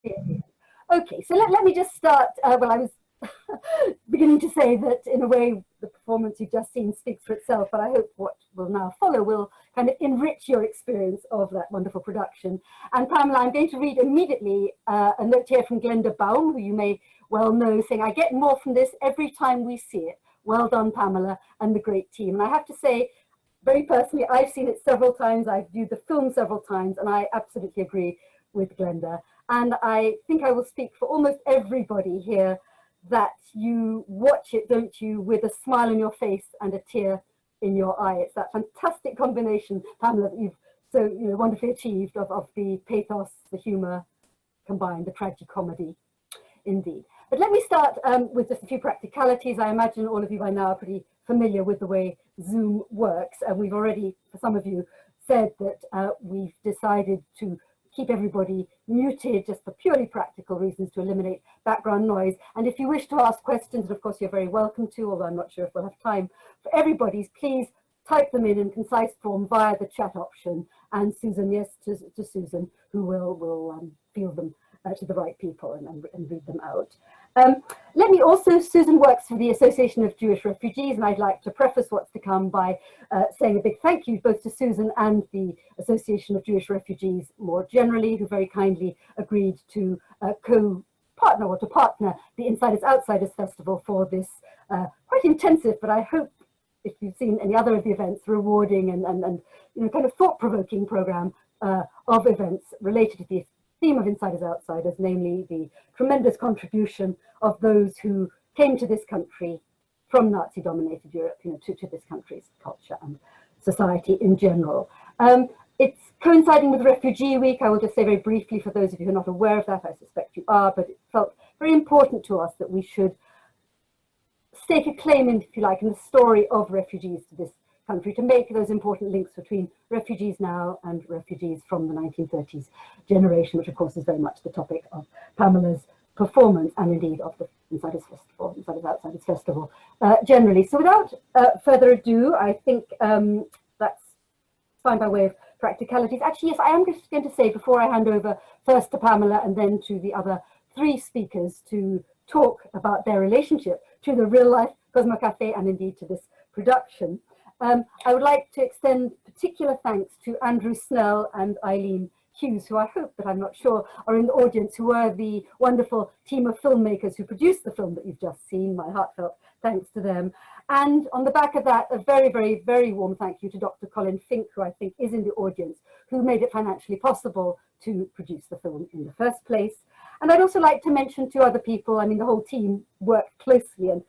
Okay, so let me just start. Well, I was beginning to say that in a way the performance you've just seen speaks for itself, but I hope what will now follow will kind of enrich your experience of that wonderful production. And Pamela, I'm going to read immediately a note here from Glenda Baum, who you may well know, saying, "I get more from this every time we see it. Well done, Pamela, and the great team." And I have to say, very personally, I've seen it several times, I've viewed the film several times, and I absolutely agree with Glenda. And I think I will speak for almost everybody here that you watch it, don't you, with a smile on your face and a tear in your eye. It's that fantastic combination, Pamela, that you've so wonderfully achieved of the pathos, the humour combined, the tragicomedy, indeed. But let me start with just a few practicalities. I imagine all of you by now are pretty familiar with the way Zoom works, and we've already, for some of you, said that we've decided to keep everybody muted just for purely practical reasons to eliminate background noise. And if you wish to ask questions, and of course you're very welcome to, although I'm not sure if we'll have time for everybody's, please type them in concise form via the chat option, and Susan, yes, to Susan, who will field them to the right people and read them out. Let me also, Susan works for the Association of Jewish Refugees, and I'd like to preface what's to come by saying a big thank you both to Susan and the Association of Jewish Refugees more generally, who very kindly agreed to co-partner or to partner the Insiders Outsiders Festival for this quite intensive, but I hope, if you've seen any other of the events, rewarding and kind of thought-provoking program of events related to the theme of Insiders Outsiders, namely the tremendous contribution of those who came to this country from Nazi-dominated Europe, to this country's culture and society in general. It's coinciding with Refugee Week. I will just say very briefly, for those of you who are not aware of that, I suspect you are, but it felt very important to us that we should stake a claim, if you like, in the story of refugees to this country, to make those important links between refugees now and refugees from the 1930s generation, which of course is very much the topic of Pamela's performance and indeed of the Insiders Outsiders Festival generally. So without further ado, I think that's fine by way of practicalities. Actually, yes, I am just going to say, before I hand over first to Pamela and then to the other three speakers to talk about their relationship to the real life Cosmo Café and indeed to this production, I would like to extend particular thanks to Andrew Snell and Eileen Hughes, who I hope, but I'm not sure, are in the audience, who were the wonderful team of filmmakers who produced the film that you've just seen. My heartfelt thanks to them. And on the back of that, a very, very, very warm thank you to Dr. Colin Fink, who I think is in the audience, who made it financially possible to produce the film in the first place. And I'd also like to mention two other people. I mean, the whole team worked closely and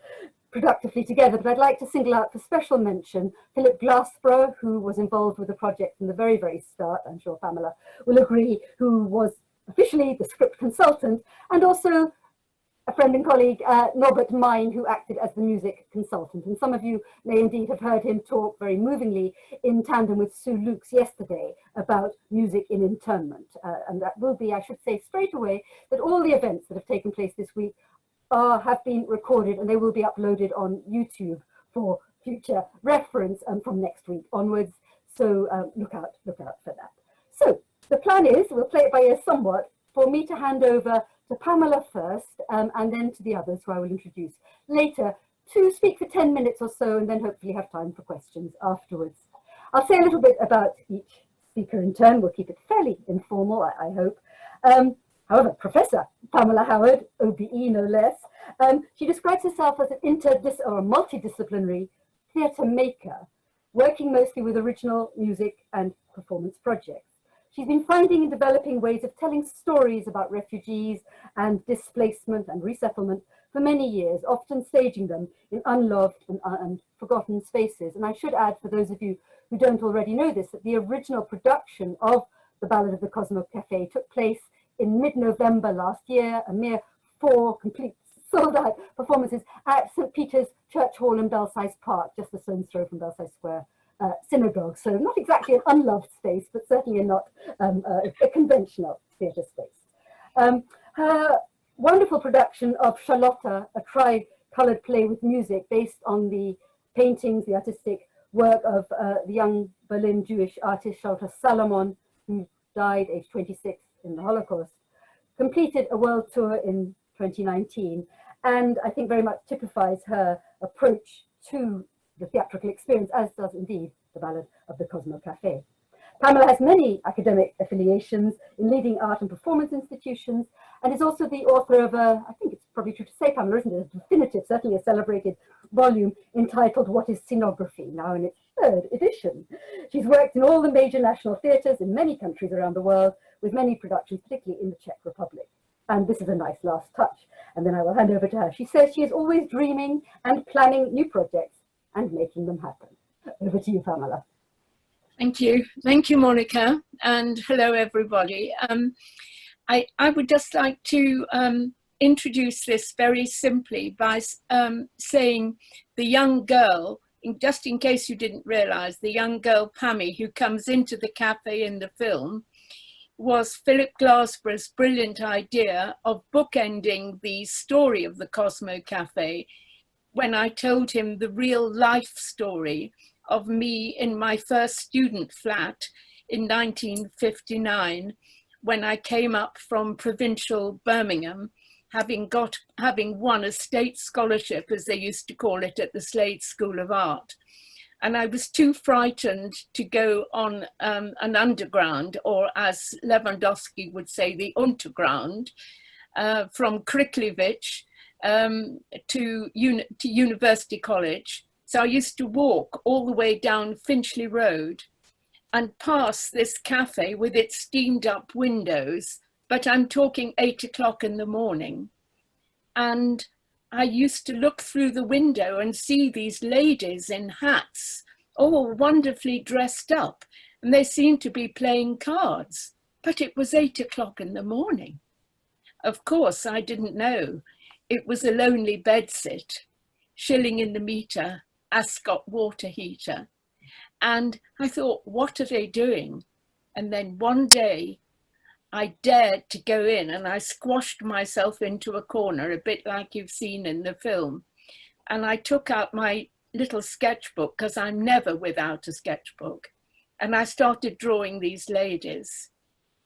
productively together, but I'd like to single out for special mention Philip Glassborough, who was involved with the project from the very, very start, I'm sure Pamela will agree, who was officially the script consultant, and also a friend and colleague, Norbert Mein, who acted as the music consultant. And some of you may indeed have heard him talk very movingly in tandem with Sue Lukes yesterday about music in internment. And that will be, I should say straight away, that all the events that have taken place this week have been recorded, and they will be uploaded on YouTube for future reference from next week onwards. So look out for that. So the plan is, we'll play it by ear somewhat, for me to hand over to Pamela first, and then to the others who I will introduce later, to speak for 10 minutes or so, and then hopefully have time for questions afterwards. I'll say a little bit about each speaker in turn. We'll keep it fairly informal, I hope. However, Professor Pamela Howard, OBE no less, she describes herself as an multidisciplinary theatre maker, working mostly with original music and performance projects. She's been finding and developing ways of telling stories about refugees and displacement and resettlement for many years, often staging them in unloved and forgotten spaces. And I should add, for those of you who don't already know this, that the original production of the Ballad of the Cosmo Café took place in mid-November last year, a mere 4 complete sold-out performances at St. Peter's Church Hall in Belsize Park, just a stone's throw from Belsize Square Synagogue. So not exactly an unloved space, but certainly not a conventional theatre space. Her wonderful production of Charlotta, a tri-coloured play with music based on the paintings, the artistic work of the young Berlin Jewish artist Charlotta Salomon, who died aged 26 in the Holocaust, completed a world tour in 2019, and I think very much typifies her approach to the theatrical experience, as does indeed the Ballad of the Cosmo Café. Pamela has many academic affiliations in leading art and performance institutions, and is also the author of a, I think it's probably true to say, Pamela, isn't it, a definitive, certainly a celebrated volume entitled What is Scenography, now in its 3rd edition. She's worked in all the major national theatres in many countries around the world, with many productions, particularly in the Czech Republic. And this is a nice last touch, and then I will hand over to her. She says she is always dreaming and planning new projects and making them happen. Over to you, Pamela. Thank you, Monica, and hello, everybody. I would just like to introduce this very simply by saying the young girl, just in case you didn't realize, the young girl, Pammy, who comes into the cafe in the film, was Philip Glassborough's brilliant idea of bookending the story of the Cosmo Café when I told him the real life story of me in my first student flat in 1959, when I came up from provincial Birmingham, having won a state scholarship, as they used to call it, at the Slade School of Art. And I was too frightened to go on an underground, or as Lewandowski would say, the Unterground, from Krikliewicz to University College. So I used to walk all the way down Finchley Road and pass this cafe with its steamed up windows, but I'm talking 8 o'clock in the morning. And I used to look through the window and see these ladies in hats, all wonderfully dressed up, and they seemed to be playing cards, but it was 8 o'clock in the morning. Of course, I didn't know. It was a lonely bedsit, shilling in the metre, Ascot water heater. And I thought, what are they doing? And then one day I dared to go in, and I squashed myself into a corner, a bit like you've seen in the film. And I took out my little sketchbook, because I'm never without a sketchbook. And I started drawing these ladies.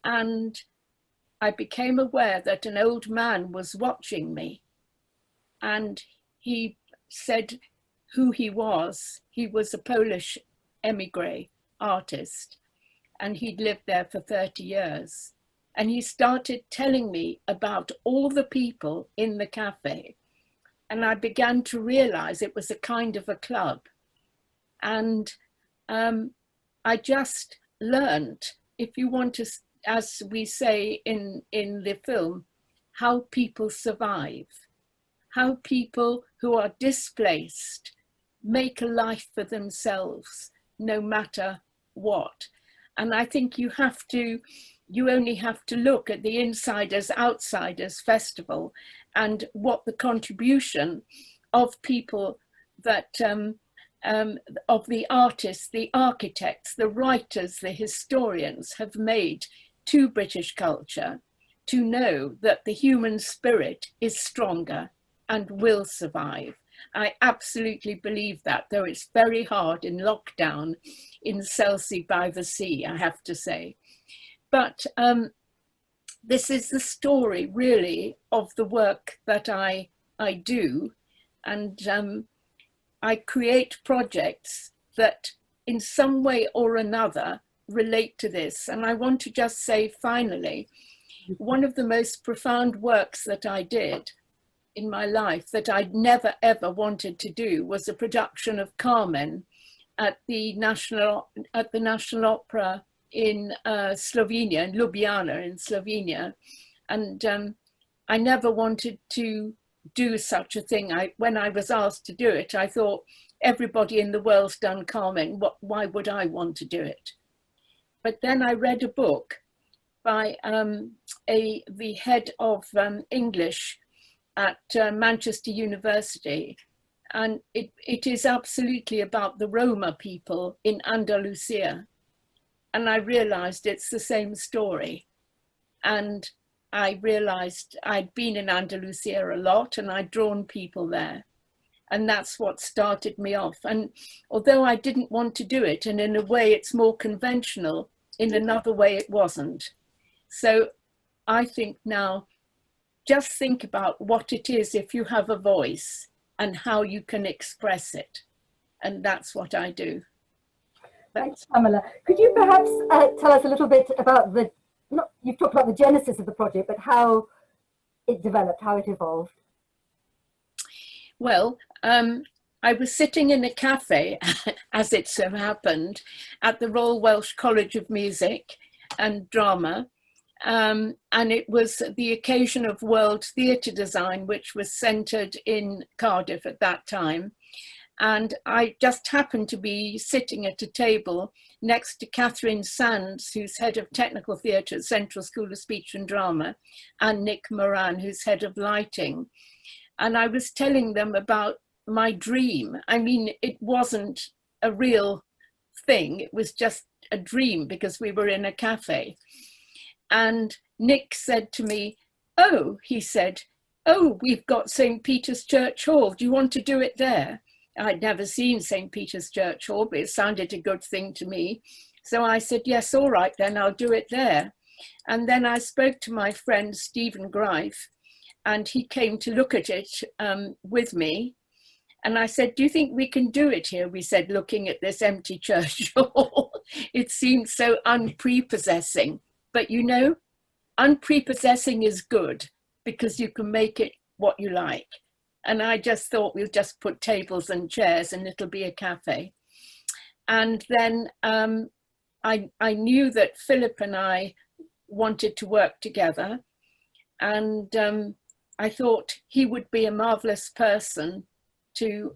And I became aware that an old man was watching me. And he said who he was. He was a Polish emigre artist, and he'd lived there for 30 years. And he started telling me about all the people in the cafe. And I began to realize it was a kind of a club. And I just learned, if you want to, as we say in the film, how people survive, how people who are displaced make a life for themselves, no matter what. And I think you only have to look at the Insiders Outsiders Festival and what the contribution of people that, of the artists, the architects, the writers, the historians have made to British culture, to know that the human spirit is stronger and will survive. I absolutely believe that, though it's very hard in lockdown in Chelsea by the sea, I have to say. But this is the story, really, of the work that I do. And I create projects that in some way or another relate to this. And I want to just say, finally, one of the most profound works that I did in my life that I'd never ever wanted to do was a production of Carmen at the National Opera in Slovenia, in Ljubljana in Slovenia. And I never wanted to do such a thing. When I was asked to do it, I thought, everybody in the world's done Carmen, why would I want to do it? But then I read a book by the head of English at Manchester University, and it is absolutely about the Roma people in Andalusia. And I realized it's the same story. And I realized I'd been in Andalusia a lot, and I'd drawn people there. And that's what started me off. And although I didn't want to do it, and in a way it's more conventional, in another way it wasn't. So I think now, just think about what it is if you have a voice and how you can express it. And that's what I do. Thanks, Pamela. Could you perhaps tell us a little bit about you've talked about the genesis of the project, but how it developed, how it evolved? Well, I was sitting in a cafe, as it so happened, at the Royal Welsh College of Music and Drama. And it was the occasion of World Theatre Design, which was centred in Cardiff at that time. And I just happened to be sitting at a table next to Catherine Sands, who's head of technical theatre at Central School of Speech and Drama, and Nick Moran, who's head of lighting. And I was telling them about my dream. I mean, it wasn't a real thing. It was just a dream because we were in a cafe. And Nick said to me, "Oh," he said, "oh, we've got St. Peter's Church Hall. Do you want to do it there?" I'd never seen St. Peter's Church Hall, but it sounded a good thing to me. So I said, "Yes, all right, then I'll do it there." And then I spoke to my friend Stephen Greif, and he came to look at it with me. And I said, "Do you think we can do it here?" We said, looking at this empty church hall. It seemed so unprepossessing. But you know, unprepossessing is good because you can make it what you like. And I just thought we'll just put tables and chairs and it'll be a cafe. And then I knew that Philip and I wanted to work together. And I thought he would be a marvelous person to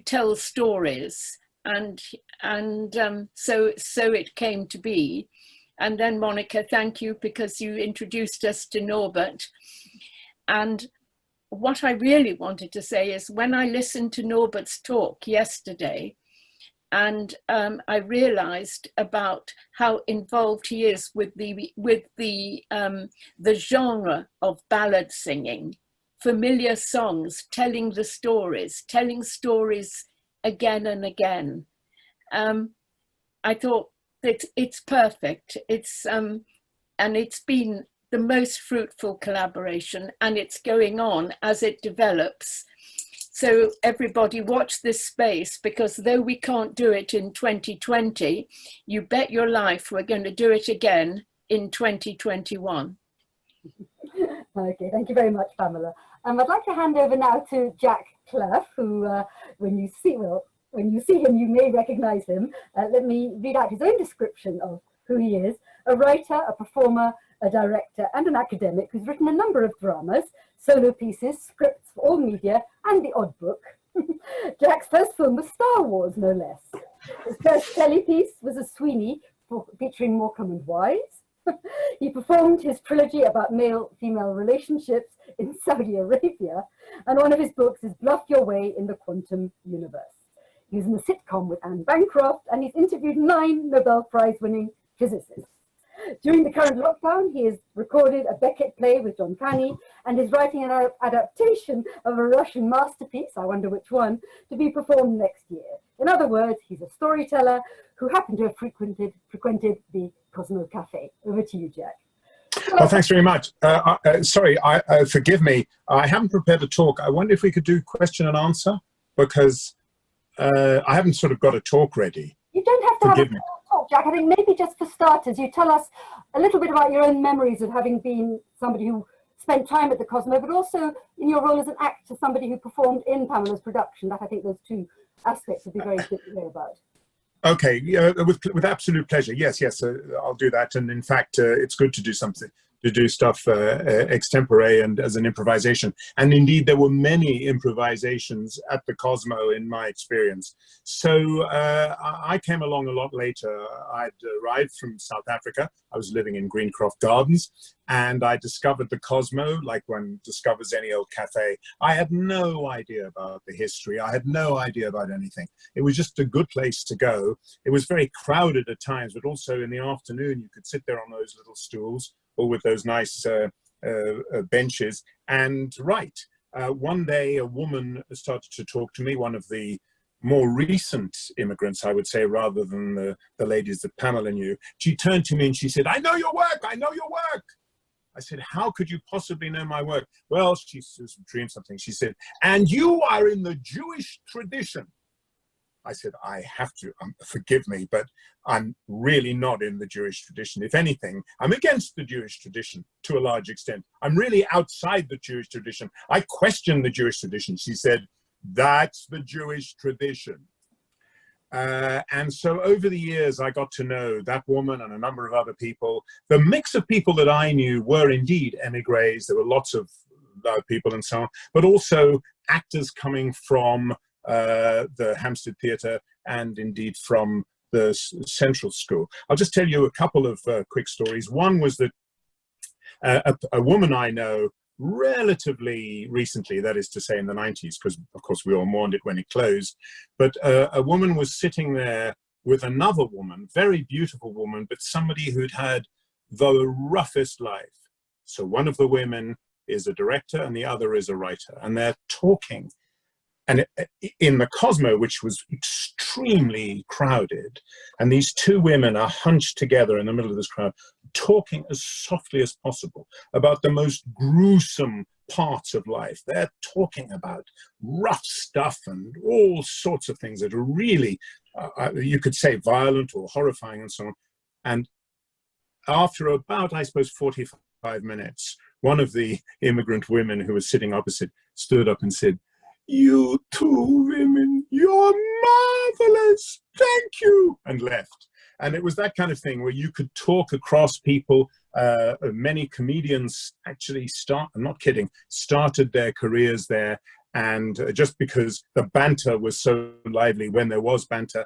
tell stories. And so it came to be. And then, Monica, thank you, because you introduced us to Norbert. And what I really wanted to say is when I listened to Norbert's talk yesterday, and I realized about how involved he is with the genre of ballad singing, familiar songs, telling stories again and again. I thought that it's perfect. And it's been the most fruitful collaboration, and it's going on as it develops. So everybody watch this space, because though we can't do it in 2020, you bet your life we're going to do it again in 2021. Okay, thank you very much, Pamela. I'd like to hand over now to Jack Klaff, who, when you see him, you may recognize him. Let me read out his own description of who he is: a writer, a performer, a director, and an academic who's written a number of dramas, solo pieces, scripts for all media, and the odd book. Jack's first film was Star Wars, no less. His first telly piece was a Sweeney featuring Morecambe and Wise. He performed his trilogy about male-female relationships in Saudi Arabia, and one of his books is Bluff Your Way in the Quantum Universe. He was in a sitcom with Anne Bancroft, and he's interviewed 9 Nobel Prize-winning physicists. During the current lockdown, he has recorded a Beckett play with John Caney and is writing an adaptation of a Russian masterpiece, I wonder which one, to be performed next year. In other words, he's a storyteller who happened to have frequented the Cosmo Café. Over to you, Jack. Well, thanks very much. Sorry, forgive me. I haven't prepared a talk. I wonder if we could do question and answer, because I haven't sort of got a talk ready. You don't have to have a talk, Jack. I think maybe just for starters, you tell us a little bit about your own memories of having been somebody who spent time at the Cosmo, but also in your role as an actor, somebody who performed in Pamela's production. That I think those 2 aspects would be very good to hear about. Okay, with absolute pleasure. Yes, I'll do that. And in fact, it's good to do something, to do stuff extempore and as an improvisation. And indeed, there were many improvisations at the Cosmo in my experience. So I came along a lot later. I'd arrived from South Africa. I was living in Greencroft Gardens, and I discovered the Cosmo like one discovers any old cafe. I had no idea about the history. I had no idea about anything. It was just a good place to go. It was very crowded at times, but also in the afternoon, you could sit there on those little stools or with those nice benches and write. One day, a woman started to talk to me, one of the more recent immigrants, I would say, rather than the ladies that Pamela knew, she turned to me and she said, "I know your work, I know your work." I said, "How could you possibly know my work?" Well, she dreamed something. She said, "And you are in the Jewish tradition." I said, "I have to, forgive me, but I'm really not in the Jewish tradition. If anything, I'm against the Jewish tradition to a large extent. I'm really outside the Jewish tradition. I question the Jewish tradition." She said, "That's the Jewish tradition." And so over the years, I got to know that woman and a number of other people. The mix of people that I knew were indeed emigres. There were lots of people and so on, but also actors coming from the Hampstead Theatre and indeed from the Central School. I'll just tell you a couple of quick stories. One was that a woman I know relatively recently, that is to say in the 90s, because of course we all mourned it when it closed, but a woman was sitting there with another woman, very beautiful woman, but somebody who'd had the roughest life. So one of the women is a director and the other is a writer, and they're talking. And in the Cosmo, which was extremely crowded, and these two women are hunched together in the middle of this crowd, talking as softly as possible about the most gruesome parts of life. They're talking about rough stuff and all sorts of things that are really, you could say, violent or horrifying and so on. And after about, I suppose, 45 minutes, one of the immigrant women who was sitting opposite stood up and said, "You two women, you're marvelous, thank you," and left. And it was that kind of thing where you could talk across people. Many comedians actually I'm not kidding, started their careers there. And just because the banter was so lively, when there was banter,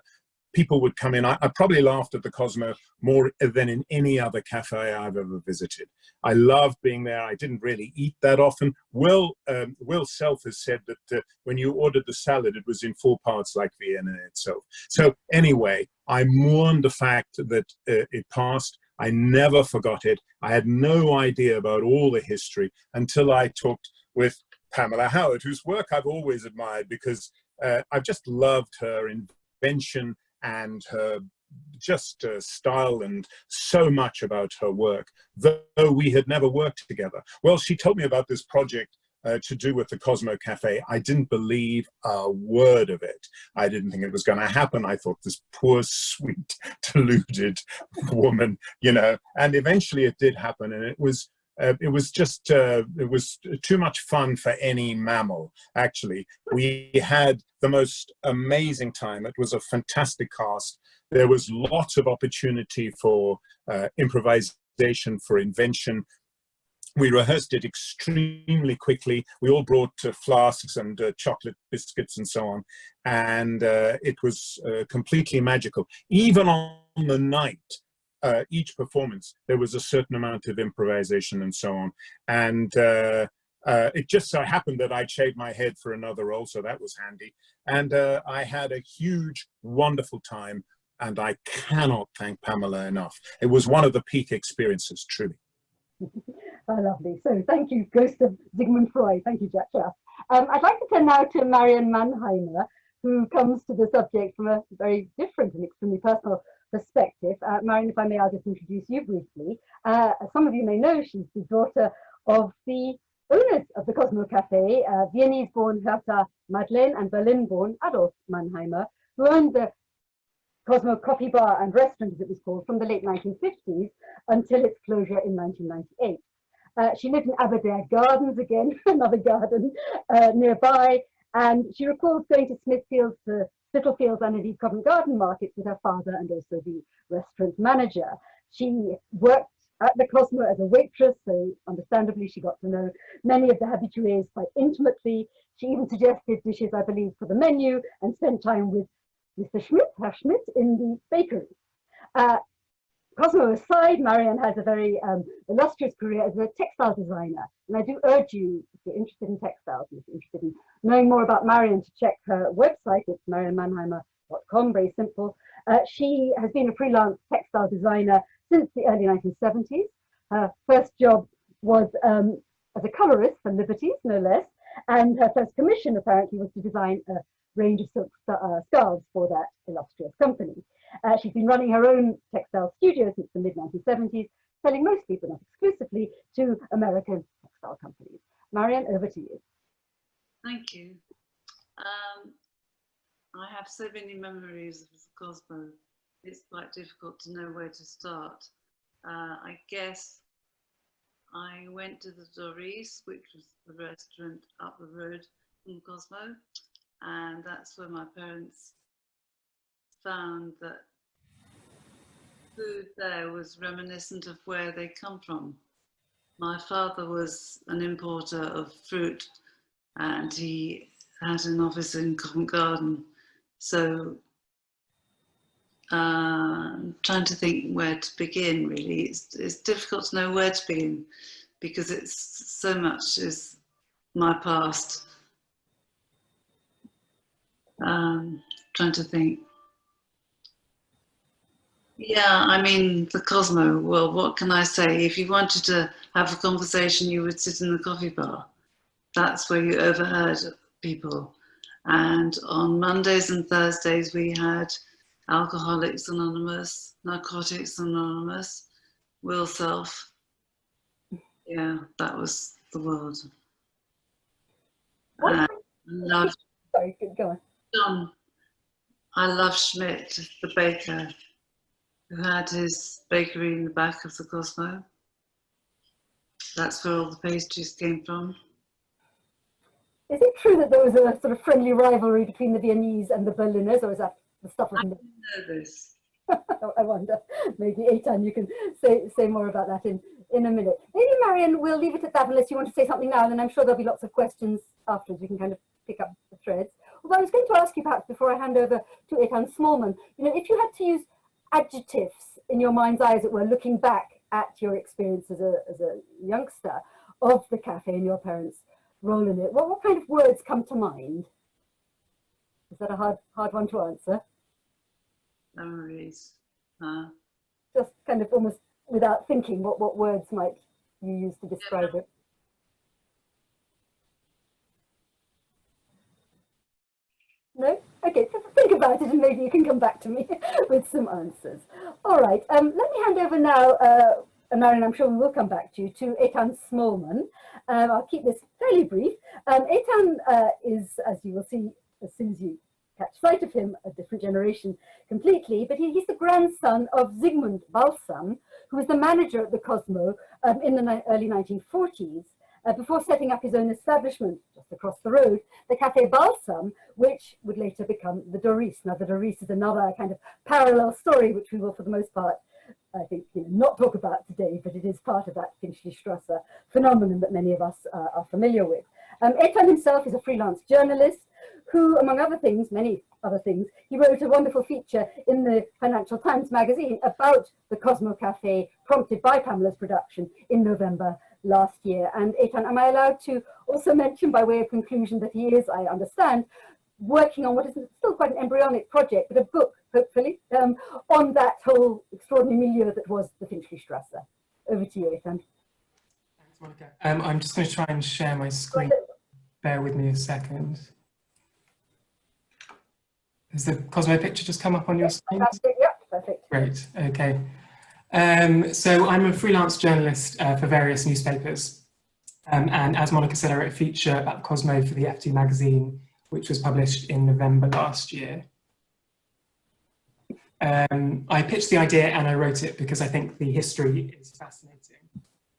people would come in. I probably laughed at the Cosmo more than in any other cafe I've ever visited. I loved being there. I didn't really eat that often. Will Self has said that when you ordered the salad, it was in 4 parts like Vienna itself. So anyway, I mourned the fact that it passed. I never forgot it. I had no idea about all the history until I talked with Pamela Howard, whose work I've always admired because I've just loved her invention and her just style and so much about her work, though we had never worked together. Well, she told me about this project to do with the Cosmo Café. I didn't believe a word of it. I didn't think it was going to happen. I thought, this poor, sweet, deluded woman, you know, and eventually it did happen. And it was just, it was too much fun for any mammal, actually. We had the most amazing time. It was a fantastic cast. There was lots of opportunity for improvisation, for invention. We rehearsed it extremely quickly. We all brought flasks and chocolate biscuits and so on. And it was completely magical. Even on the night, each performance, there was a certain amount of improvisation and so on. And it just so happened that I'd shaved my head for another role, so that was handy. And I had a huge, wonderful time. And I cannot thank Pamela enough. It was one of the peak experiences, truly. Oh, lovely. So thank you, Ghost of Sigmund Freud. Thank you, Jack Klaff. I'd like to turn now to Marion Manheimer, who comes to the subject from a very different and extremely personal perspective. Marion, if I may, I'll just introduce you briefly. As some of you may know, she's the daughter of the owners of the Cosmo Café, Viennese-born Hertha Madeleine and Berlin-born Adolf Mannheimer, who owned the Cosmo Coffee Bar and Restaurant, as it was called, from the late 1950s until its closure in 1998. She lived in Aberdare Gardens, again, another garden nearby, and she recalls going to Smithfields, to Spitalfields and indeed Covent Garden markets with her father and also the restaurant manager. She worked at the Cosmo as a waitress, so understandably she got to know many of the habitués quite intimately. She even suggested dishes, I believe, for the menu and spent time with Mr. Schmidt, Herr Schmidt, in the bakery. Cosmo aside, Marion has a very illustrious career as a textile designer. And I do urge you, if you're interested in textiles, if you're interested in knowing more about Marion, to check her website. It's marionmanheimer.com, very simple. She has been a freelance textile designer since the early 1970s. Her first job was as a colorist for Liberties, no less. And her first commission, apparently, was to design a range of silk scarves for that illustrious company. She's been running her own textile studio since the mid-1970s, selling mostly, but not exclusively, to American textile companies. Marion, over to you. Thank you. I have so many memories of Cosmo. It's quite difficult to know where to start. I guess I went to the Doris, which was the restaurant up the road from Cosmo, and that's where my parents found that food there was reminiscent of where they come from. My father was an importer of fruit, and he had an office in Covent Garden. So trying to think where to begin, really. It's difficult to know where to begin because it's so much is my past. Trying to think. Yeah, I mean, the Cosmo, well, what can I say? If you wanted to have a conversation, you would sit in the coffee bar. That's where you overheard people. And on Mondays and Thursdays, we had Alcoholics Anonymous, Narcotics Anonymous, Will Self. Yeah, that was the world. I loved, Sorry, go on. I love Schmidt, the baker, who had his bakery in the back of the Cosmo. That's where all the pastries came from. Is it true that there was a sort of friendly rivalry between the Viennese and the Berliners, or is that the stuff of I didn't know this. I wonder. Maybe Etan, you can say more about that in a minute. Maybe Marion, we'll leave it at that unless you want to say something now, and then I'm sure there'll be lots of questions afterwards. We can kind of pick up the threads. Although I was going to ask you perhaps before I hand over to Etan Smallman, you know, if you had to use adjectives in your mind's eye, as it were, looking back at your experience as a youngster of the cafe and your parents' role in it, what kind of words come to mind? Is that a hard one to answer? Memories. Just kind of almost without thinking, what words might you use to describe it? No? Okay, so think about it and maybe you can come back to me with some answers. All right, let me hand over now, Marion, I'm sure we will come back to you, to Etan Smallman. I'll keep this fairly brief. Etan is, as you will see as soon as you catch sight of him, a different generation completely, but he's the grandson of Zygmunt Balsam, who was the manager at the Cosmo in the early 1940s, before setting up his own establishment just across the road, the Café Balsam, which would later become the Doris. Now, the Doris is another kind of parallel story, which we will, for the most part, I think, not talk about today, but it is part of that Finchley-Strasse phenomenon that many of us are familiar with. Etan himself is a freelance journalist who, among other things, many other things, he wrote a wonderful feature in the Financial Times magazine about the Cosmo Café, prompted by Pamela's production in November last year. And Etan, am I allowed to also mention, by way of conclusion, that he is, I understand, working on what is still quite an embryonic project, but a book, hopefully, on that whole extraordinary milieu that was the Finchley-Strasse. Over to you, Etan. Thanks, Monica. I'm just going to try and share my screen. Bear with me a second. Has the Cosmo picture just come up on your screen? Yep, perfect. Great, okay. So I'm a freelance journalist for various newspapers. And as Monica said, I wrote a feature about the Cosmo for the FT magazine, which was published in November last year. I pitched the idea and I wrote it because I think the history is fascinating.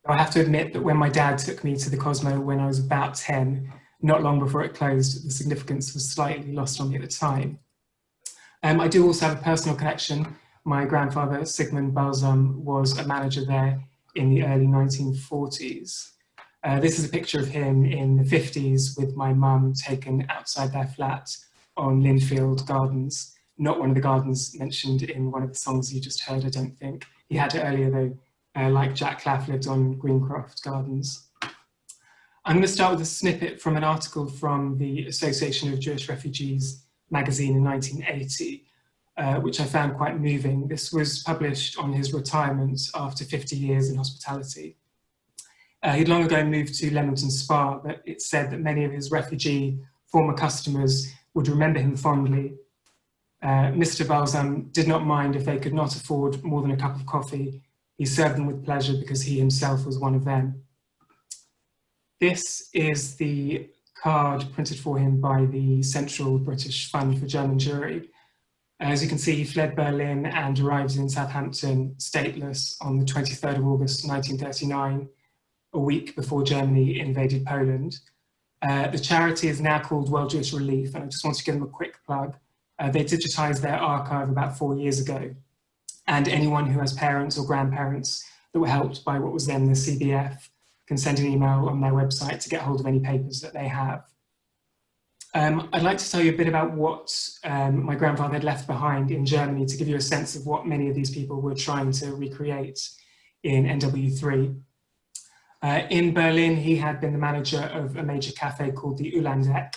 I have to admit that when my dad took me to the Cosmo when I was about 10, not long before it closed, the significance was slightly lost on me at the time. I do also have a personal connection. My grandfather, Zygmunt Balsam, was a manager there in the early 1940s. This is a picture of him in the 50s with my mum taken outside their flat on Linfield Gardens. Not one of the gardens mentioned in one of the songs you just heard, I don't think. He had it earlier though, like Jack Klaff lived on Greencroft Gardens. I'm going to start with a snippet from an article from the Association of Jewish Refugees magazine in 1980, which I found quite moving. This was published on his retirement after 50 years in hospitality. He'd long ago moved to Leamington Spa, but it said that many of his refugee former customers would remember him fondly. Mr. Balsam did not mind if they could not afford more than a cup of coffee. He served them with pleasure because he himself was one of them. This is the card printed for him by the Central British Fund for German Jewry. As you can see, he fled Berlin and arrived in Southampton stateless on the 23rd of August 1939, a week before Germany invaded Poland. The charity is now called World Jewish Relief, and I just want to give them a quick plug. They digitized their archive about 4 years ago, and anyone who has parents or grandparents that were helped by what was then the CBF can send an email on their website to get hold of any papers that they have. I'd like to tell you a bit about what my grandfather had left behind in Germany to give you a sense of what many of these people were trying to recreate in NW3. In Berlin, he had been the manager of a major cafe called the Ulandeck,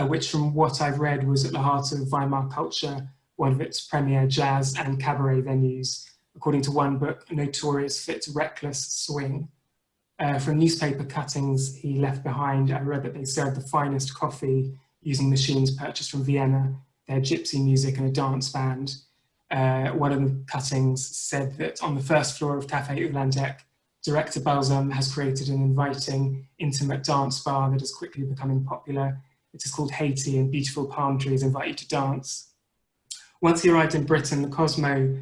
which from what I've read was at the heart of Weimar culture, one of its premier jazz and cabaret venues, according to one book, notorious for its reckless swing. From newspaper cuttings he left behind, I read that they served the finest coffee using machines purchased from Vienna, their gypsy music and a dance band. One of the cuttings said that on the first floor of Café Ulandeck, director Balsam has created an inviting, intimate dance bar that is quickly becoming popular. It is called Haiti, and beautiful palm trees invite you to dance. Once he arrived in Britain, the Cosmo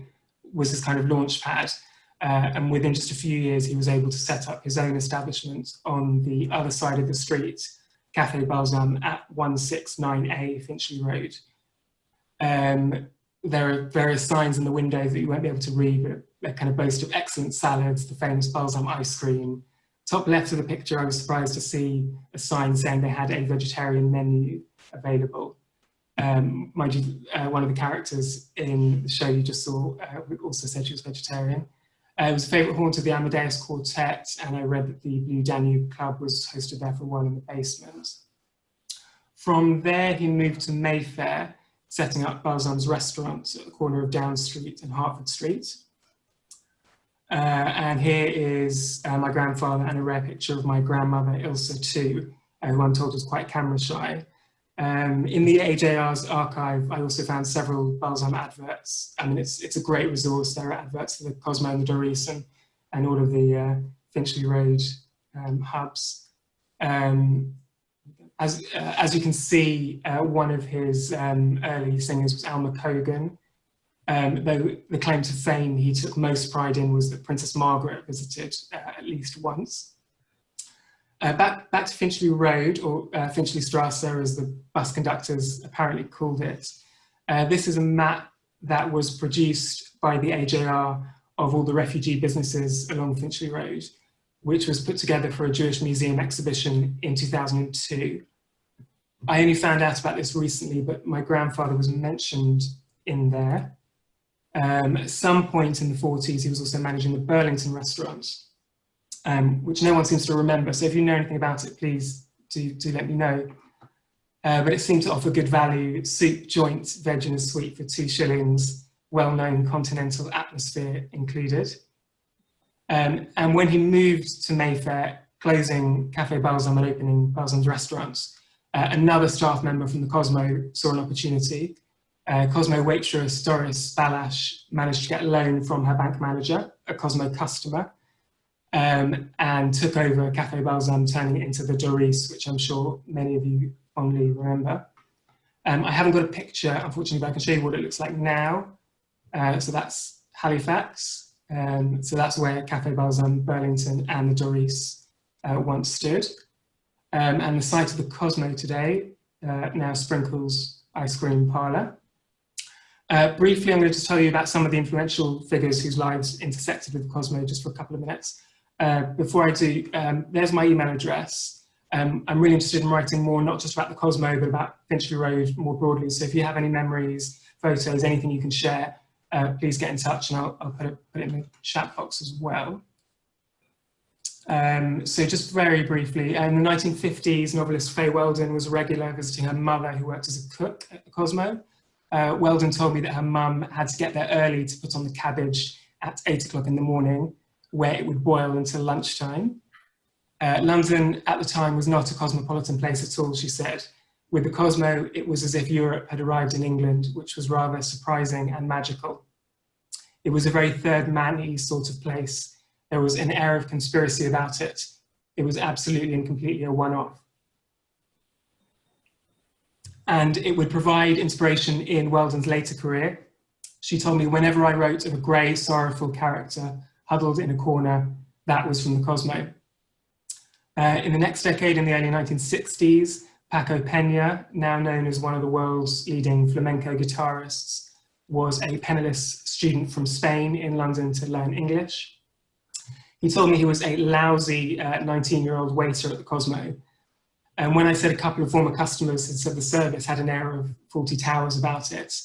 was his kind of launch pad. And within just a few years, he was able to set up his own establishment on the other side of the street, Café Balsam at 169A Finchley Road. There are various signs in the windows that you won't be able to read, but they kind of boast of excellent salads, the famous Balsam ice cream. Top left of the picture, I was surprised to see a sign saying they had a vegetarian menu available. Mind you, one of the characters in the show you just saw also said she was vegetarian. It was a favourite haunt of the Amadeus Quartet, and I read that the Blue Danube Club was hosted there for a while in the basement. From there, he moved to Mayfair, setting up Balsam's restaurant at the corner of Down Street and Hertford Street. And here is my grandfather and a rare picture of my grandmother, Ilsa, too, who I'm told was quite camera shy. In the AJR's archive, I also found several Balsam adverts. I mean, it's a great resource. There are adverts for the Cosmo and the Doris and all of the Finchley Road hubs. As you can see, one of his early singers was Alma Cogan, though the claim to fame he took most pride in was that Princess Margaret visited at least once. Back to Finchley Road, or Finchley Strasse, as the bus conductors apparently called it. This is a map that was produced by the AJR of all the refugee businesses along Finchley Road, which was put together for a Jewish museum exhibition in 2002. I only found out about this recently, but my grandfather was mentioned in there. At some point in the 40s, he was also managing the Burlington restaurant, which no one seems to remember. So if you know anything about it, please do let me know. But it seemed to offer good value, soup, joint, veg and a sweet for 2 shillings, well-known continental atmosphere included. And when he moved to Mayfair, closing Café Balsam and opening Balsam's restaurants, another staff member from the Cosmo saw an opportunity. Cosmo waitress Doris Balash managed to get a loan from her bank manager, a Cosmo customer, and took over Café Balsam, turning it into the Doris, which I'm sure many of you fondly remember. I haven't got a picture, unfortunately, but I can show you what it looks like now. So that's Halifax. So that's where Café Balsam, Burlington and the Doris once stood. And the site of the Cosmo today now Sprinkles Ice Cream Parlour. Briefly, I'm going to just tell you about some of the influential figures whose lives intersected with the Cosmo just for a couple of minutes. Before I do, there's my email address. I'm really interested in writing more, not just about the Cosmo, but about Finchley Road more broadly. So if you have any memories, photos, anything you can share, please get in touch and I'll put it in the chat box as well. So just very briefly, in the 1950s, novelist Fay Weldon was a regular visiting her mother who worked as a cook at the Cosmo. Weldon told me that her mum had to get there early to put on the cabbage at 8 o'clock in the morning, where it would boil until lunchtime. London at the time was not a cosmopolitan place at all, she said. With the Cosmo, it was as if Europe had arrived in England, which was rather surprising and magical. It was a very third man-y sort of place. There was an air of conspiracy about it. It was absolutely and completely a one-off. And it would provide inspiration in Weldon's later career. She told me whenever I wrote of a grey, sorrowful character huddled in a corner, that was from the Cosmo. In the next decade, in the early 1960s, Paco Peña, now known as one of the world's leading flamenco guitarists, was a penniless student from Spain in London to learn English. He told me he was a lousy 19-year-old waiter at the Cosmo. And when I said a couple of former customers had said the service had an air of Fawlty Towers about it,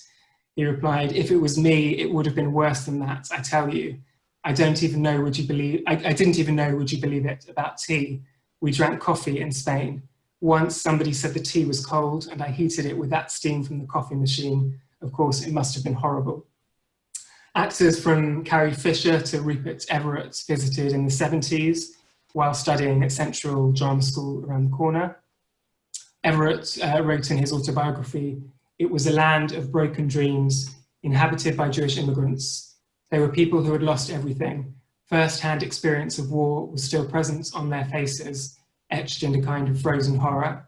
he replied, "If it was me, it would have been worse than that, I tell you. I didn't even know, would you believe it, about tea. We drank coffee in Spain. Once somebody said the tea was cold and I heated it with that steam from the coffee machine. Of course, it must have been horrible." Actors from Carrie Fisher to Rupert Everett visited in the 70s while studying at Central Drama School around the corner. Everett wrote in his autobiography, "It was a land of broken dreams, inhabited by Jewish immigrants. They were people who had lost everything. First-hand experience of war was still present on their faces, etched in a kind of frozen horror."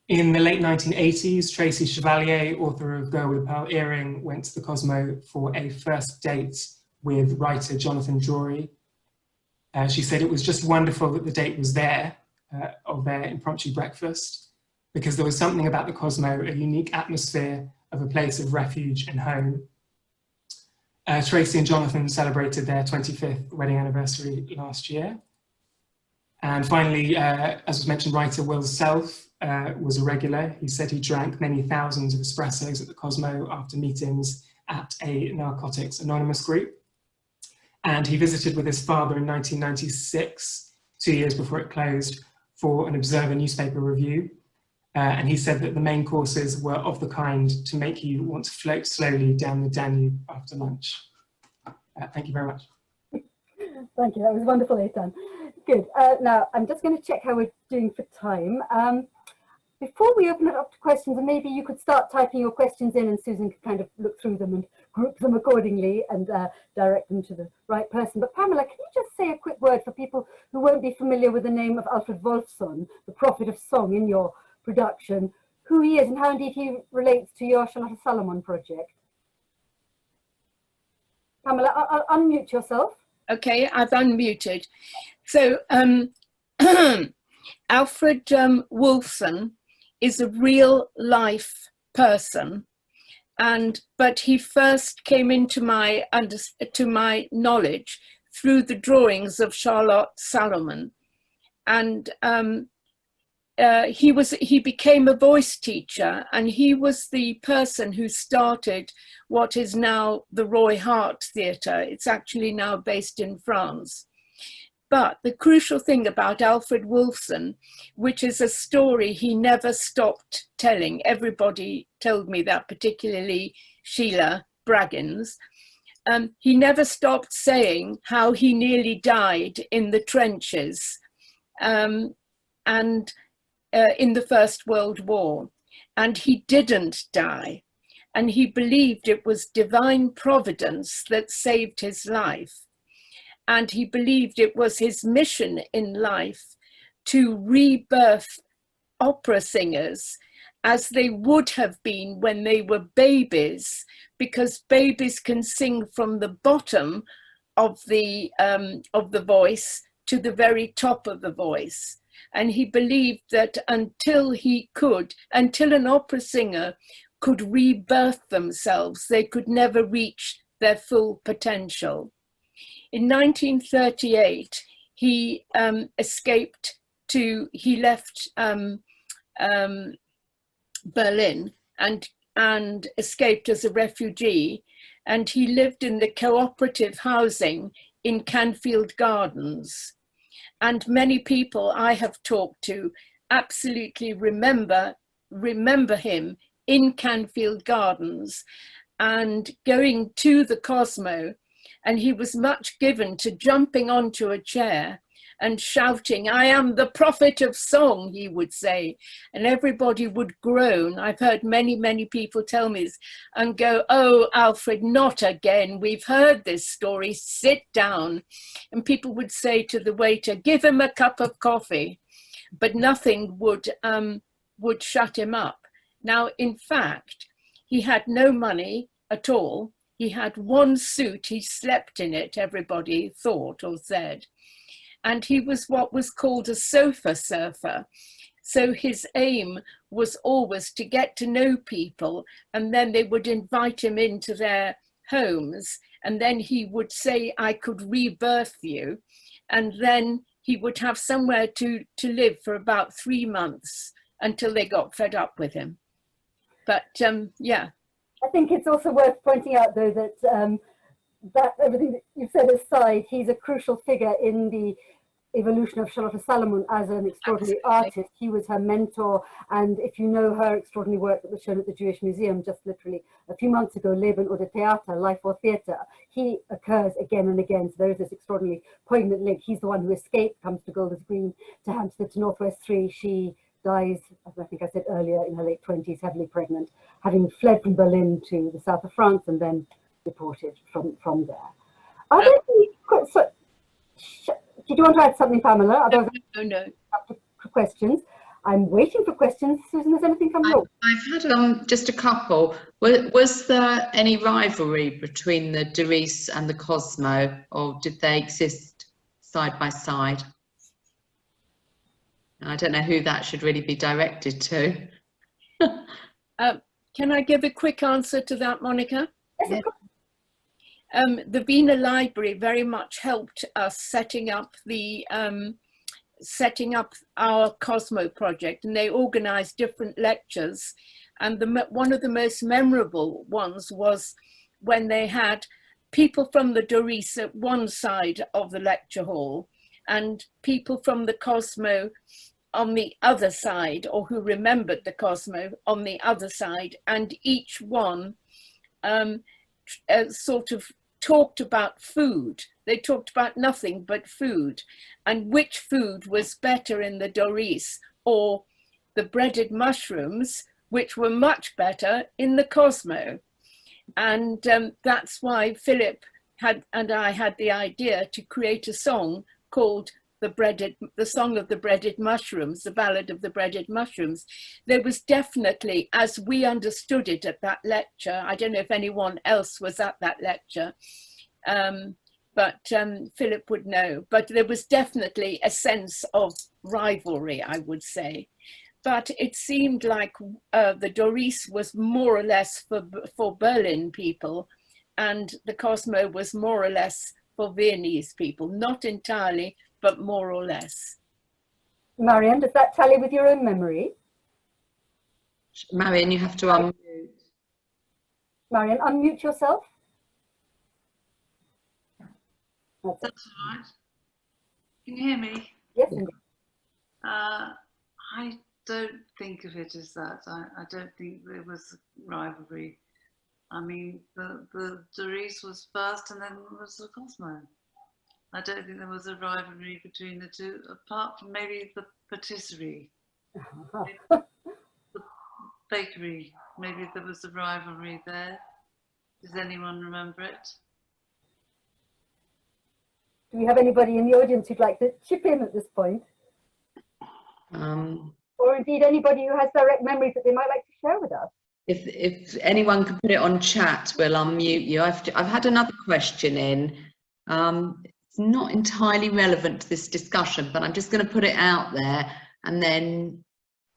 In the late 1980s, Tracy Chevalier, author of Girl with a Pearl Earring, went to the Cosmo for a first date with writer Jonathan Drury. She said it was just wonderful that the date was there, of their impromptu breakfast, because there was something about the Cosmo, a unique atmosphere of a place of refuge and home. Tracy and Jonathan celebrated their 25th wedding anniversary last year. And finally, as was mentioned, writer Will Self was a regular. He said he drank many thousands of espressos at the Cosmo after meetings at a Narcotics Anonymous group. And he visited with his father in 1996, 2 years before it closed, for an Observer newspaper review. And he said that the main courses were of the kind to make you want to float slowly down the Danube after lunch. Thank you very much. Thank you, that was wonderful, Etan. Good. Now, I'm just going to check how we're doing for time. Before we open it up to questions, and maybe you could start typing your questions in and Susan could kind of look through them and group them accordingly and direct them to the right person. But Pamela, can you just say a quick word for people who won't be familiar with the name of Alfred Wolfson, the prophet of song in your production, who he is and how indeed he relates to your Charlotte Salomon project? Pamela, unmute yourself. Okay, I've unmuted. So Alfred Wolfson is a real life person, but he first came into my knowledge through the drawings of Charlotte Salomon, and he became a voice teacher, and he was the person who started what is now the Roy Hart Theatre. It's actually now based in France. But the crucial thing about Alfred Wolfson, which is a story he never stopped telling, everybody told me that, particularly Sheila Braggins, he never stopped saying how he nearly died in the trenches and in the First World War. And he didn't die. And he believed it was divine providence that saved his life. And he believed it was his mission in life to rebirth opera singers as they would have been when they were babies, because babies can sing from the bottom of the voice to the very top of the voice. And he believed that until an opera singer could rebirth themselves, they could never reach their full potential. In 1938, he left Berlin and escaped as a refugee, and he lived in the cooperative housing in Canfield Gardens. And many people I have talked to absolutely remember him in Canfield Gardens and going to the Cosmo. And he was much given to jumping onto a chair and shouting, "I am the prophet of song," he would say, and everybody would groan. I've heard many people tell me this and go, "Oh, Alfred, not again. We've heard this story. Sit down." And people would say to the waiter, "Give him a cup of coffee," but nothing would shut him up. Now, in fact, he had no money at all. He had one suit, he slept in it, everybody thought or said. And he was what was called a sofa surfer. So his aim was always to get to know people, and then they would invite him into their homes, and then he would say, "I could rebirth you." And then he would have somewhere to live for about 3 months until they got fed up with him. But yeah. I think it's also worth pointing out, though, that that everything that you've said aside, he's a crucial figure in the evolution of Charlotte Salomon as an extraordinary artist. He was her mentor, and if you know her extraordinary work that was shown at the Jewish Museum just literally a few months ago, Leben oder Theater, Life or Theatre, he occurs again and again. So there is this extraordinarily poignant link. He's the one who escaped, comes to Golders Green, to Hampstead, to Northwest 3. She dies, as I think I said earlier, in her late 20s, heavily pregnant, having fled from Berlin to the south of France and then deported from there. Are there any, did you want to add something, Pamela? Otherwise, No. Questions. I'm waiting for questions. Susan, has anything come up? I've had just a couple. Was there any rivalry between the Doris and the Cosmo, or did they exist side by side? I don't know who that should really be directed to. Can I give a quick answer to that, Monica? Yes, The Wiener Library very much helped us setting up our Cosmo project, and they organized different lectures. And one of the most memorable ones was when they had people from the Doris at one side of the lecture hall and people from the Cosmo on the other side, or who remembered the Cosmo on the other side, and each one sort of talked about food. They talked about nothing but food, and which food was better in the Doris, or the breaded mushrooms, which were much better in the Cosmo. And that's why Philip and I had the idea to create a song called the Song of the Breaded Mushrooms, the Ballad of the Breaded Mushrooms. There was definitely, as we understood it at that lecture, I don't know if anyone else was at that lecture, but Philip would know, but there was definitely a sense of rivalry, I would say. But it seemed like the Doris was more or less for Berlin people, and the Cosmo was more or less for Viennese people, not entirely, but more or less. Marion, does that tally with your own memory? Marion, you have to unmute. Marion, unmute yourself. That's all right. Can you hear me? Yes. I don't think of it as that. I don't think there was rivalry. I mean, the Doris was first and then there was the Cosmo. I don't think there was a rivalry between the two, apart from maybe the patisserie. The bakery, maybe there was a rivalry there. Does anyone remember it? Do we have anybody in the audience who'd like to chip in at this point? Or indeed anybody who has direct memories that they might like to share with us? If anyone could put it on chat, we'll unmute you. I've had another question in. It's not entirely relevant to this discussion, but I'm just going to put it out there, and then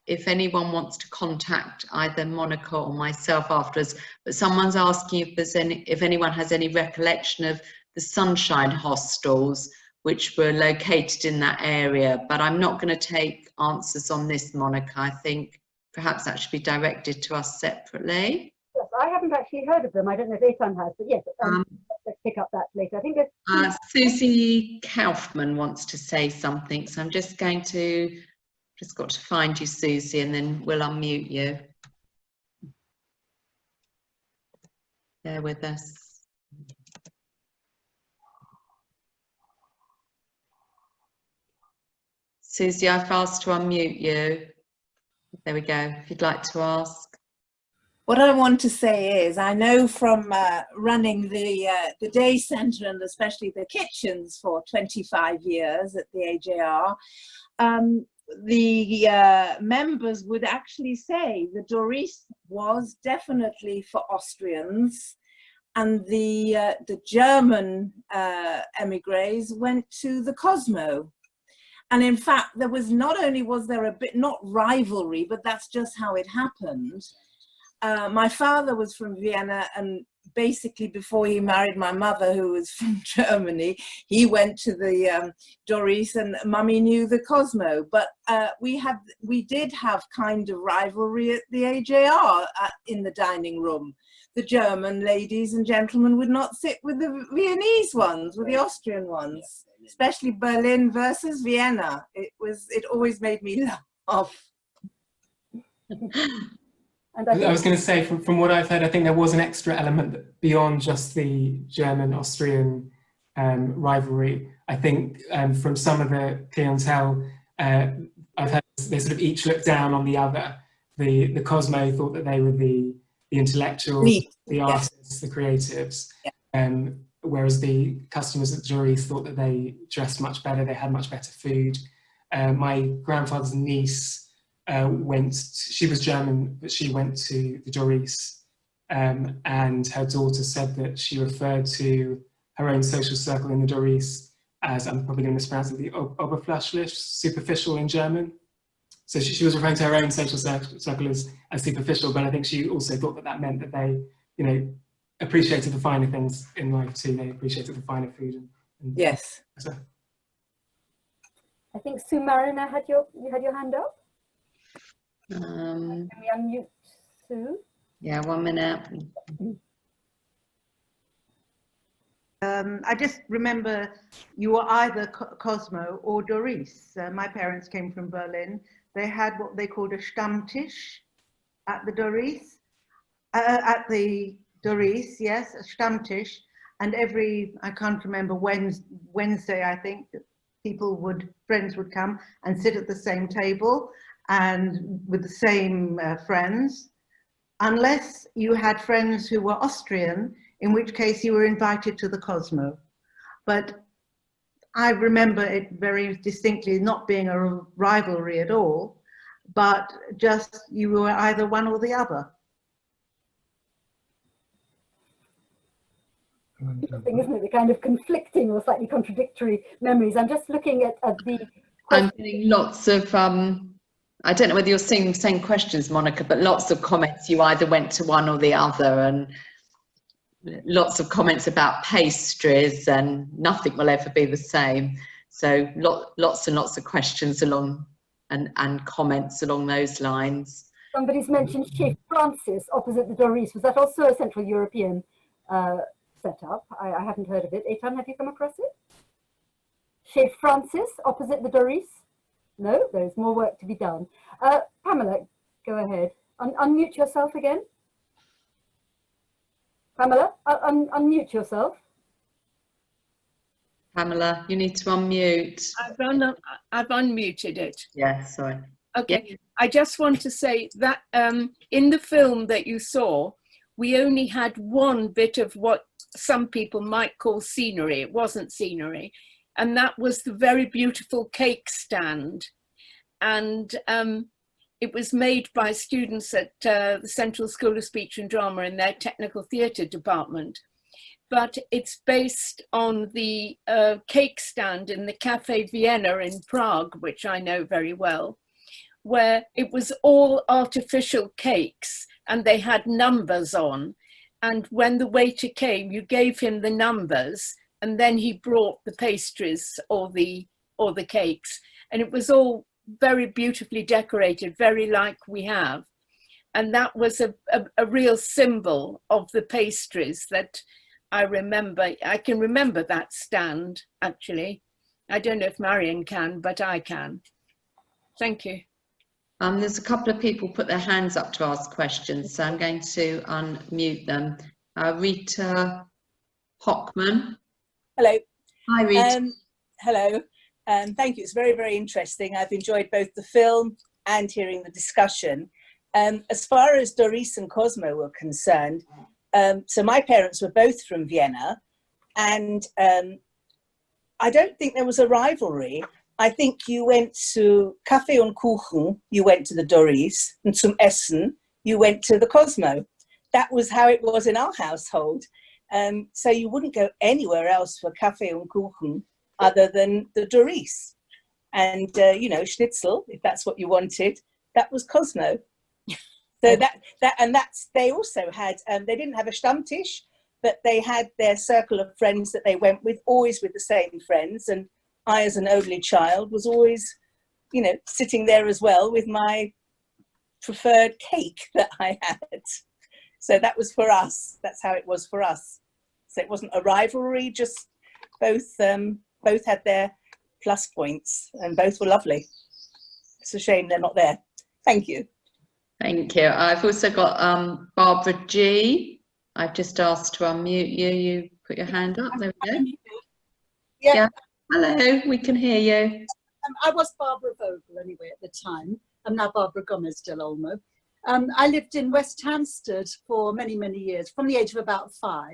if anyone wants to contact either Monica or myself afterwards. But someone's asking if anyone has any recollection of the Sunshine hostels which were located in that area, but I'm not going to take answers on this, Monica. I think perhaps that should be directed to us separately. Yes, I haven't actually heard of them. I don't know if Etan has, but yes, let's pick up that later. I think Susie Kaufman wants to say something, so I'm just got to find you, Susie, and then we'll unmute you. Bear with us. Susie, I've asked to unmute you. There we go, if you'd like to ask. What I want to say is, I know from running the day centre and especially the kitchens for 25 years at the AJR, the members would actually say the Doris was definitely for Austrians, and the German emigres went to the Cosmo. And in fact, there was not only was there a bit, not rivalry, but that's just how it happened. My father was from Vienna, and basically before he married my mother, who was from Germany, he went to the Doris, and Mummy knew the Cosmo. But we did have kind of rivalry at the AJR in the dining room. The German ladies and gentlemen would not sit with the Viennese ones, with the Austrian ones, especially Berlin versus Vienna. It always made me laugh. And I was going to say, from what I've heard, I think there was an extra element beyond just the German-Austrian rivalry. I think from some of the clientele, I've heard they sort of each looked down on the other. The Cosmo thought that they were the intellectuals, the artists, the creatives, whereas the customers at the Doris thought that they dressed much better, they had much better food. My grandfather's niece she was German, but she went to the Doris, and her daughter said that she referred to her own social circle in the Doris as, I'm probably going to mispronounce it, the Oberflächlich, superficial in German. So she was referring to her own social circle as superficial, but I think she also thought that that meant that they, you know, appreciated the finer things in life too. They appreciated the finer food. And yes. So. I think Sue Mariner you had your hand up. Can we unmute Sue? Yeah, 1 minute. I just remember you were either Cosmo or Doris. My parents came from Berlin. They had what they called a Stammtisch at the Doris. Yes, a Stammtisch. And I can't remember, Wednesday, I think, friends would come and sit at the same table and with the same friends, unless you had friends who were Austrian, in which case you were invited to the Cosmo. But I remember it very distinctly not being a rivalry at all, but just you were either one or the other. Interesting, isn't it? The kind of conflicting or slightly contradictory memories. I'm just looking at the question. I'm getting lots of, I don't know whether you're seeing the same questions, Monica, but lots of comments. You either went to one or the other, and lots of comments about pastries, and nothing will ever be the same. So lots and lots of questions along and comments along those lines. Somebody's mentioned Chef Francis opposite the Doris. Was that also a Central European setup? I haven't heard of it. Etan, have you come across it? Chef Francis opposite the Doris? No, there's more work to be done. Pamela, go ahead. Unmute yourself again. Pamela, unmute yourself. Pamela, you need to unmute. I've unmuted it. Yeah, sorry. Okay, yeah. I just want to say that in the film that you saw, we only had one bit of what some people might call scenery. It wasn't scenery. And that was the very beautiful cake stand. And it was made by students at the Central School of Speech and Drama in their technical theatre department. But it's based on the cake stand in the Café Vienna in Prague, which I know very well, where it was all artificial cakes and they had numbers on. And when the waiter came, you gave him the numbers, and then he brought the pastries or the cakes, and it was all very beautifully decorated, very like we have. And that was a real symbol of the pastries that I remember. I can remember that stand, actually. I don't know if Marion can, but I can. Thank you. There's a couple of people put their hands up to ask questions, so I'm going to unmute them. Rita Hockman. Hello. Hi, Rita. Hello. Thank you. It's very, very interesting. I've enjoyed both the film and hearing the discussion. As far as Doris and Cosmo were concerned, so my parents were both from Vienna, and I don't think there was a rivalry. I think you went to Kaffee und Kuchen, you went to the Doris, and zum Essen, you went to the Cosmo. That was how it was in our household. So you wouldn't go anywhere else for Kaffee und Kuchen other than the Doris. And, you know, schnitzel, if that's what you wanted, that was Cosmo. So they also had, they didn't have a Stammtisch, but they had their circle of friends that they went with, always with the same friends. And I, as an only child, was always, you know, sitting there as well with my preferred cake that I had. So that was for us. That's how it was for us. So it wasn't a rivalry, just both had their plus points and both were lovely. It's a shame they're not there. Thank you. Thank you. I've also got Barbara G. I've just asked to unmute you. You put your hand up. There we go. Yeah. Hello, we can hear you. I was Barbara Vogel anyway at the time. I'm now Barbara Gomez del Olmo. I lived in West Hampstead for many, many years, from the age of about 5.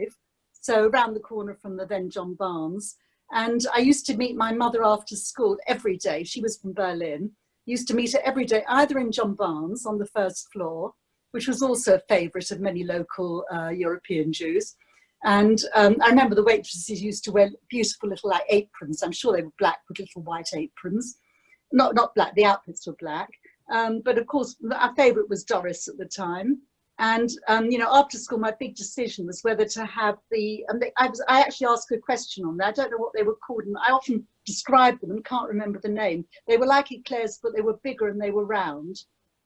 So around the corner from the then John Barnes. And I used to meet my mother after school every day. She was from Berlin. Used to meet her every day, either in John Barnes on the first floor, which was also a favourite of many local European Jews. And I remember the waitresses used to wear beautiful little like aprons. I'm sure they were black with little white aprons. Not black, the outfits were black. But of course, our favourite was Doris at the time. And, you know, after school, my big decision was whether to have the, I actually asked a question on that. I don't know what they were called. And I often described them and can't remember the name. They were like eclairs, but they were bigger and they were round.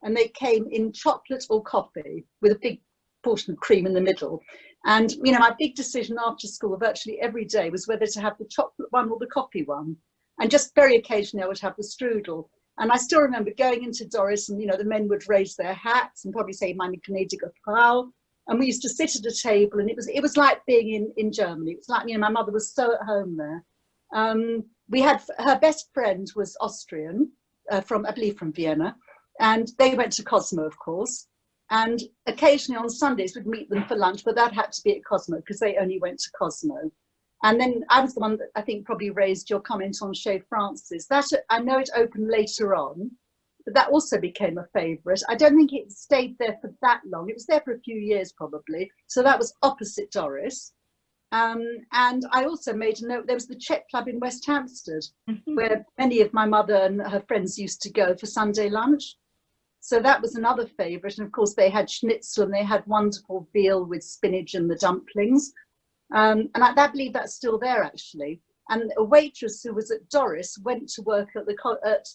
And they came in chocolate or coffee with a big portion of cream in the middle. And, you know, my big decision after school virtually every day was whether to have the chocolate one or the coffee one. And just very occasionally I would have the strudel. And I still remember going into Doris and, you know, the men would raise their hats and probably say, meine gnädige Frau. And we used to sit at a table and it was like being in Germany. It was like, you know, my mother was so at home there. We had, her best friend was Austrian, I believe from Vienna. And they went to Cosmo, of course. And occasionally on Sundays we'd meet them for lunch, but that had to be at Cosmo because they only went to Cosmo. And then I was the one that I think probably raised your comment on Chez Francis. That, I know it opened later on, but that also became a favourite. I don't think it stayed there for that long. It was there for a few years probably. So that was opposite Doris. And I also made a note, there was the Czech Club in West Hampstead, where many of my mother and her friends used to go for Sunday lunch. So that was another favourite. And of course they had schnitzel and they had wonderful veal with spinach and the dumplings. And I believe that's still there actually. And a waitress who was at Doris went to work at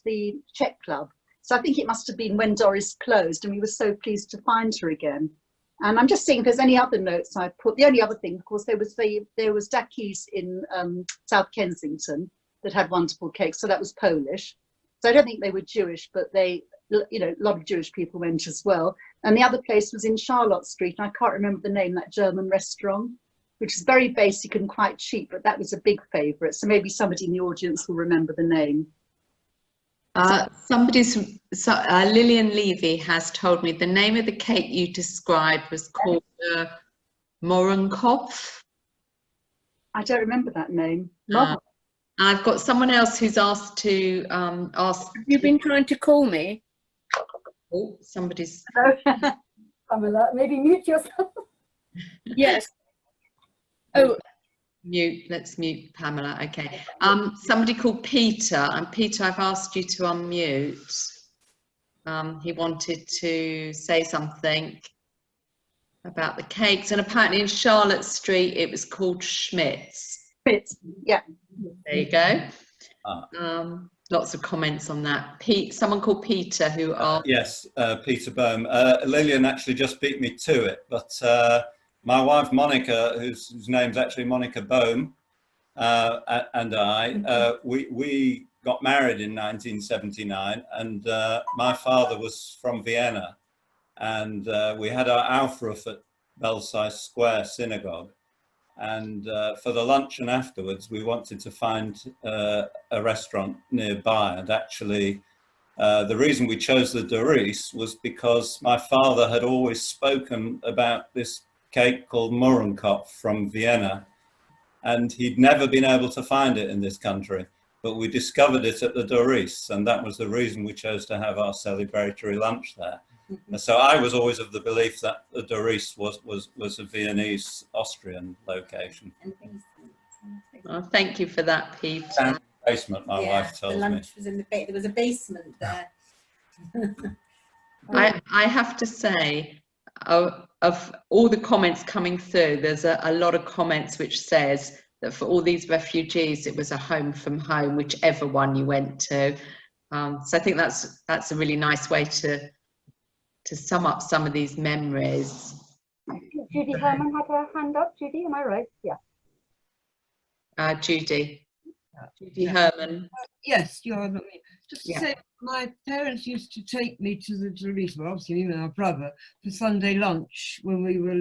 the Czech Club. So I think it must have been when Doris closed and we were so pleased to find her again. And I'm just seeing if there's any other notes I put. The only other thing, of course, there was Daki's in South Kensington that had wonderful cakes. So that was Polish. So I don't think they were Jewish, but they, you know, a lot of Jewish people went as well. And the other place was in Charlotte Street. And I can't remember the name, that German restaurant, which is very basic and quite cheap, but that was a big favourite. So maybe somebody in the audience will remember the name. Lillian Levy has told me the name of the cake you described was called Mohrenkopf. I don't remember that name. I've got someone else who's asked to ask. Have you been trying to call me? Oh, somebody's. Pamela, maybe mute yourself. Yes. Oh, mute. Let's mute Pamela. Okay. Somebody called Peter, and Peter, I've asked you to unmute. He wanted to say something about the cakes, and apparently in Charlotte Street it was called Schmitz. Schmitz, yeah. There you go. Lots of comments on that. Someone called Peter who asked. Yes, Peter Bohm. Lillian actually just beat me to it, but my wife Monica, whose name's actually Monica Bohm, and I, we got married in 1979, and my father was from Vienna, and we had our Aufruf at Belsize Square Synagogue, And for the luncheon afterwards, we wanted to find a restaurant nearby. And actually, the reason we chose the Doris was because my father had always spoken about this cake called Mohrenkopf from Vienna, and he'd never been able to find it in this country. But we discovered it at the Doris, and that was the reason we chose to have our celebratory lunch there. And so I was always of the belief that the Doris was a Viennese Austrian location. Oh, thank you for that, Pete. And basement, my wife told the me. lunch was in the there was a basement there. I have to say, of all the comments coming through, there's a lot of comments which says that for all these refugees, it was a home from home, whichever one you went to. So I think that's a really nice way to sum up some of these memories. Judy Herman had her hand up. Judy, am I right? Yeah. Judy Herman. Yes, you're not me. Just to say, my parents used to take me to the Jerusalem, obviously me and our brother, for Sunday lunch when we were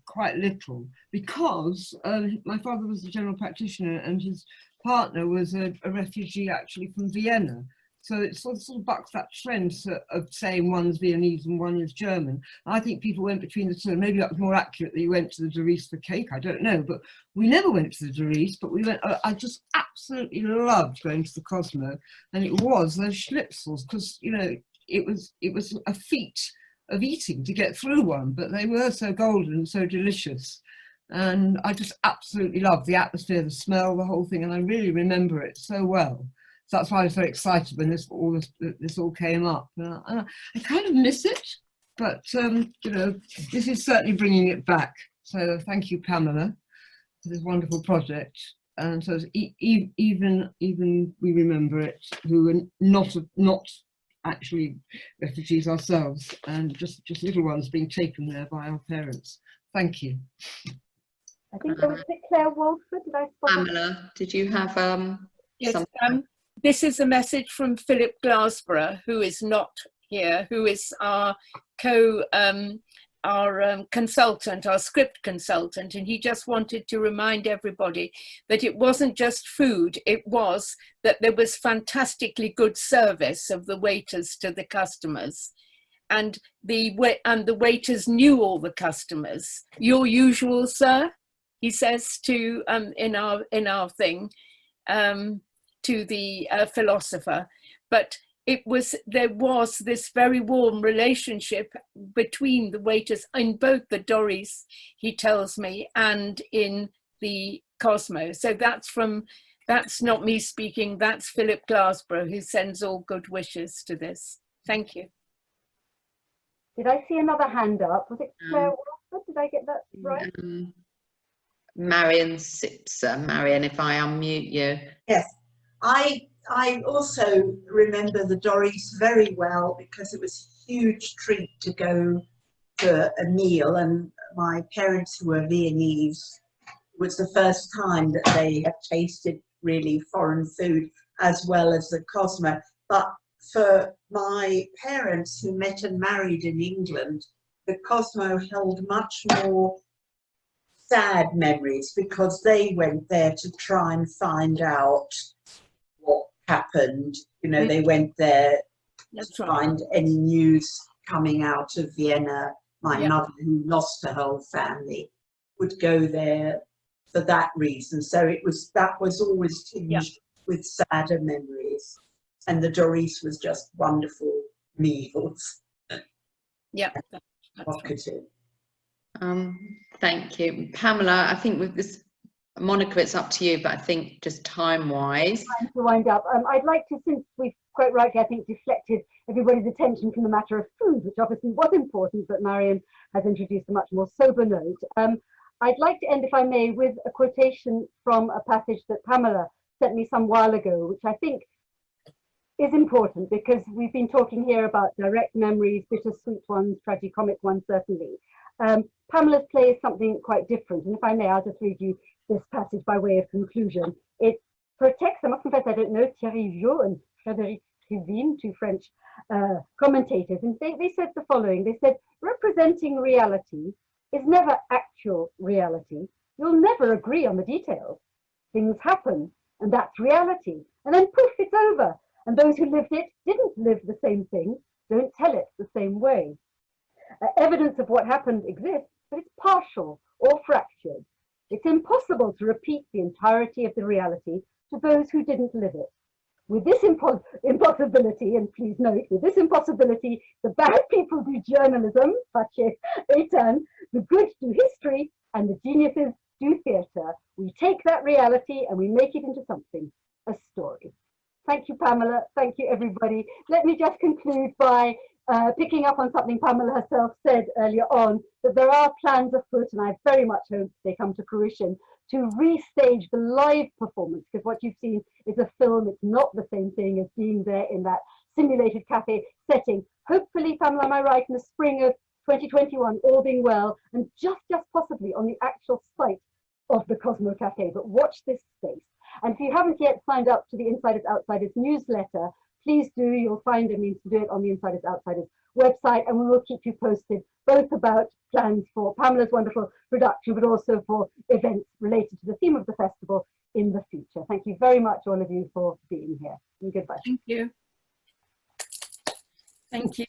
quite little, because my father was a general practitioner and his partner was a refugee actually from Vienna. So it sort of bucks that trend of saying one's Viennese and one is German. I think people went between the two, and maybe that was more accurate that you went to the Doris for cake, I don't know, but we never went to the Doris, but we went, I just absolutely loved going to the Cosmo, and it was those schnitzels, because, you know, it was a feat of eating to get through one, but they were so golden and so delicious. And I just absolutely loved the atmosphere, the smell, the whole thing, and I really remember it so well. So that's why I was very excited when this all came up. I kind of miss it, but you know, this is certainly bringing it back. So thank you, Pamela, for this wonderful project. And so even we remember it, who are not actually refugees ourselves, and just little ones being taken there by our parents. Thank you. I think there was Claire Walford. Did I spot Pamela, did you have yes, something? This is a message from Philip Glasborough, who is not here, who is our consultant, our script consultant, and he just wanted to remind everybody that it wasn't just food, it was that there was fantastically good service of the waiters to the customers. And the waiters knew all the customers. Your usual, sir, he says to in our thing, to the philosopher, but there was this very warm relationship between the waiters in both the Doris, he tells me, and in the Cosmo. So that's not me speaking, that's Philip Glasborough, who sends all good wishes to this. Thank you. Did I see another hand up? Was it Claire Walford? Did I get that right? Marion Sipser. Marion, if I unmute you. Yes, I also remember the Doris very well because it was a huge treat to go for a meal, and my parents, who were Viennese, was the first time that they had tasted really foreign food as well as the Cosmo. But for my parents who met and married in England, the Cosmo held much more sad memories because they went there to try and find out what happened. You know, they went there to find any news coming out of Vienna. My mother, who lost her whole family, would go there for that reason. So that was always tinged with sadder memories. And the Doris was just wonderful meals. Yeah. Evocative. Thank you. Pamela, I think with this, Monica, it's up to you, but I think just time-wise. Time to wind up. I'd like to, since we've quite rightly, I think, deflected everybody's attention from the matter of food, which obviously was important, but Marion has introduced a much more sober note. I'd like to end, if I may, with a quotation from a passage that Pamela sent me some while ago, which I think is important because we've been talking here about direct memories, bittersweet ones, tragicomic ones, certainly. Pamela's play is something quite different, and if I may, I'll just read you this passage by way of conclusion. It protects, I must confess I don't know, Thierry Viau and Frédéric Trivine, two French commentators, and they said the following. They said, representing reality is never actual reality, You'll never agree on the details. Things happen, and that's reality. And then poof, it's over. And those who lived it didn't live the same thing, don't tell it the same way. Evidence of what happened exists, but it's partial or fractured. It's impossible to repeat the entirety of the reality to those who didn't live it. With this impossibility, and please note, with this impossibility, the bad people do journalism, pace, Etan, the good do history, and the geniuses do theatre. We take that reality and we make it into something, a story. Thank you, Pamela. Thank you, everybody. Let me just conclude by picking up on something Pamela herself said earlier on, that there are plans afoot, and I very much hope they come to fruition, to restage the live performance, because what you've seen is a film. It's not the same thing as being there in that simulated cafe setting. Hopefully, Pamela, am I right, in the spring of 2021, all being well, and just possibly on the actual site of the Cosmo Café. But watch this space. And if you haven't yet signed up to the Insiders Outsiders newsletter, please do. You'll find a means to do it on the Insiders Outsiders website, and we will keep you posted both about plans for Pamela's wonderful production, but also for events related to the theme of the festival in the future. Thank you very much, all of you, for being here. And goodbye. Thank you. Thank you.